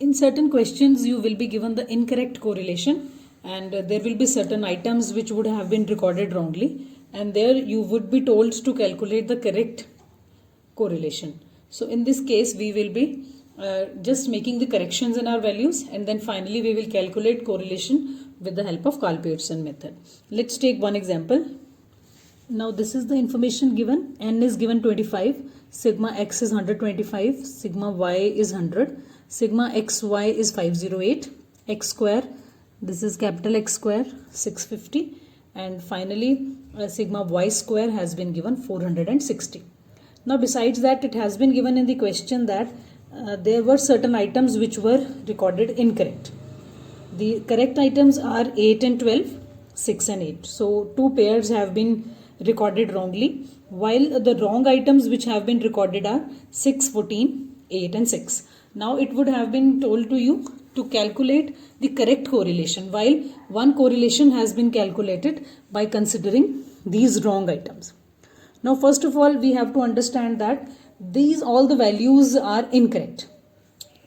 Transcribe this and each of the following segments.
In certain questions you will be given the incorrect correlation, and there will be certain items which would have been recorded wrongly, and there you would be told to calculate the correct correlation. So in this case we will be just making the corrections in our values, and then finally we will calculate correlation with the help of Karl-Pearson method. Let's take one example. Now this is the information given. N is given 25, sigma x is 125, sigma y is 100, sigma xy is 508, x square, this is capital X square 650, and finally sigma y square has been given 460. Now besides that, it has been given in the question that there were certain items which were recorded incorrect. The correct items are 8 and 12, 6 and 8. So two pairs have been recorded wrongly, while the wrong items which have been recorded are 6, 14, 8 and 6. Now it would have been told to you to calculate the correct correlation, while one correlation has been calculated by considering these wrong items. Now first of all we have to understand that these all the values are incorrect,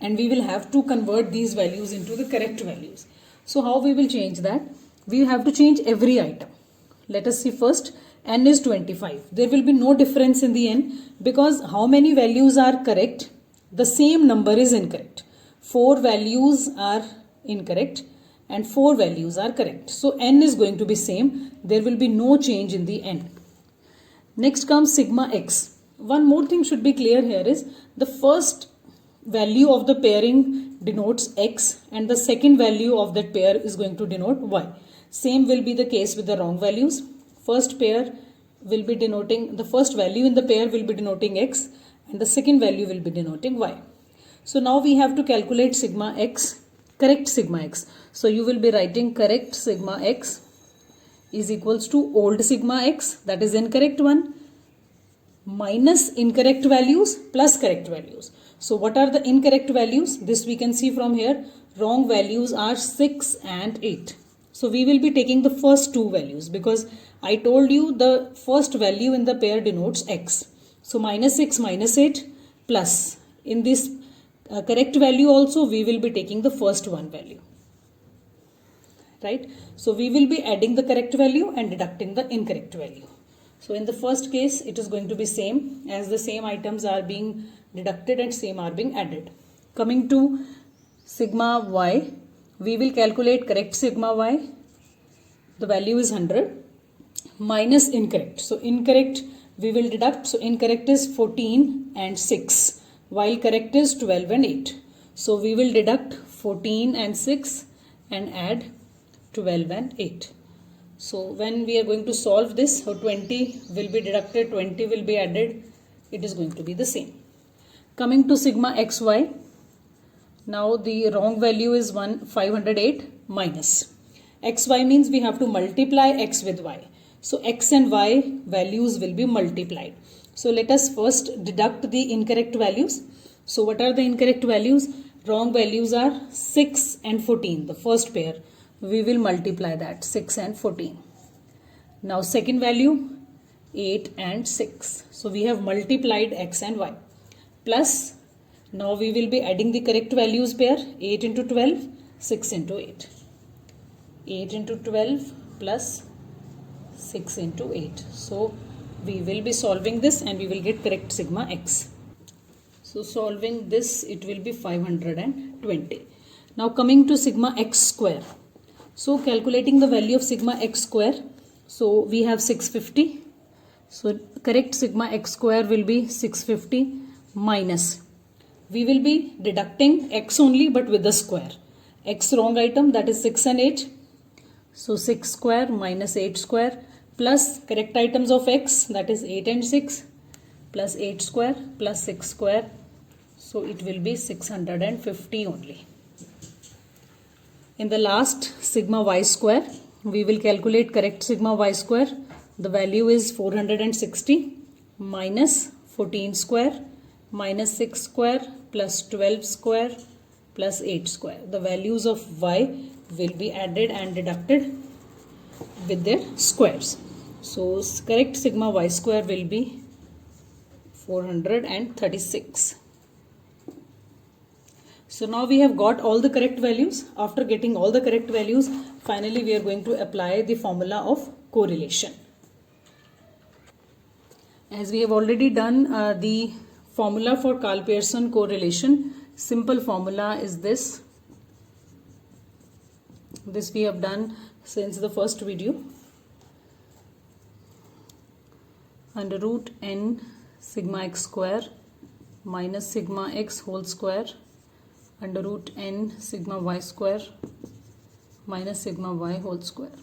and we will have to convert these values into the correct values. So how we will change that? We have to change every item. Let us see first. N is 25. There will be no difference in the n, because how many values are correct? The same number is incorrect. 4 values are incorrect and 4 values are correct. So n is going to be same. There will be no change in the n. Next comes sigma x. One more thing should be clear here is the first value of the pairing denotes x and the second value of that pair is going to denote y. Same will be the case with the wrong values. First pair will be denoting, the first value in the pair will be denoting x and the second value will be denoting y. So now we have to calculate sigma x, correct sigma x. So you will be writing correct sigma x is equals to old sigma x, that is incorrect one, minus incorrect values plus correct values. So what are the incorrect values? This we can see from here. Wrong values are 6 and 8. So we will be taking the first two values, because I told you the first value in the pair denotes x. So minus 6 minus 8 plus, in this correct value also we will be taking the first one value. Right? So we will be adding the correct value and deducting the incorrect value. So in the first case it is going to be same, as the same items are being deducted and same are being added. Coming to sigma y, we will calculate correct sigma y. The value is 100 minus incorrect. So incorrect we will deduct. So incorrect is 14 and 6, while correct is 12 and 8. So we will deduct 14 and 6 and add 12 and 8. So when we are going to solve this, so 20 will be deducted, 20 will be added. It is going to be the same. Coming to sigma xy, now the wrong value is 508 minus. Xy means we have to multiply x with y. So x and y values will be multiplied. So let us first deduct the incorrect values. So what are the incorrect values? Wrong values are 6 and 14, the first pair. We will multiply that, 6 and 14. Now second value 8 and 6. So we have multiplied x and y. Plus now we will be adding the correct values pair, 8 into 12, 6 into 8. 8 into 12 plus 6 into 8. So we will be solving this and we will get correct sigma x. So solving this, it will be 520. Now coming to sigma x square. So calculating the value of sigma x square. So we have 650. So correct sigma x square will be 650 minus. We will be deducting x only but with the square. X wrong item, that is 6 and 8. So 6 square minus 8 square plus correct items of x, that is 8 and 6 plus 8 square plus 6 square. So it will be 650 only. In the last sigma y square, we will calculate correct sigma y square. The value is 460 minus 14 square minus 6 square plus 12 square plus 8 square. The values of y will be added and deducted with their squares. So correct sigma y square will be 436. So now we have got all the correct values. After getting all the correct values, finally we are going to apply the formula of correlation. As we have already done the formula for Karl-Pearson correlation, simple formula is this. This we have done since the first video. Under root n sigma x square minus sigma x whole square under root n sigma y square minus sigma y whole square.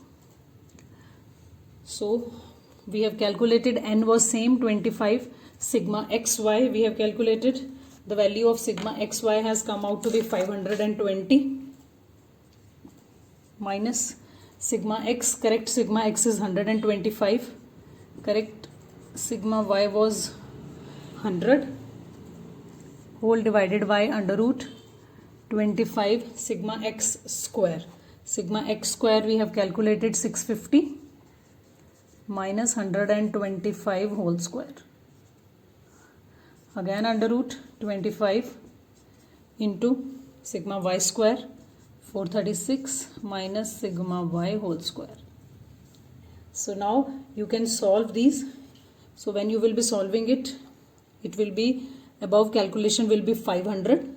So we have calculated n was same 25. Sigma xy we have calculated. The value of sigma xy has come out to be 520 minus sigma x, correct sigma x is 125, correct sigma y was 100, whole divided by under root 25 sigma x square. Sigma x square we have calculated 650 minus 125 whole square. Again under root 25 into sigma y square 436 minus sigma y whole square. So now you can solve these. So when you will be solving it, it will be above calculation will be 500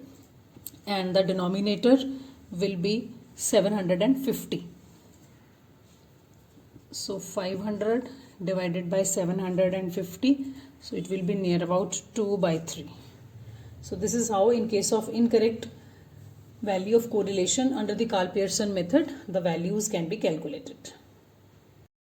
and the denominator will be 750. So 500 divided by 750, so it will be near about 2 by 3. So this is how in case of incorrect value of correlation under the Karl-Pearson method, the values can be calculated.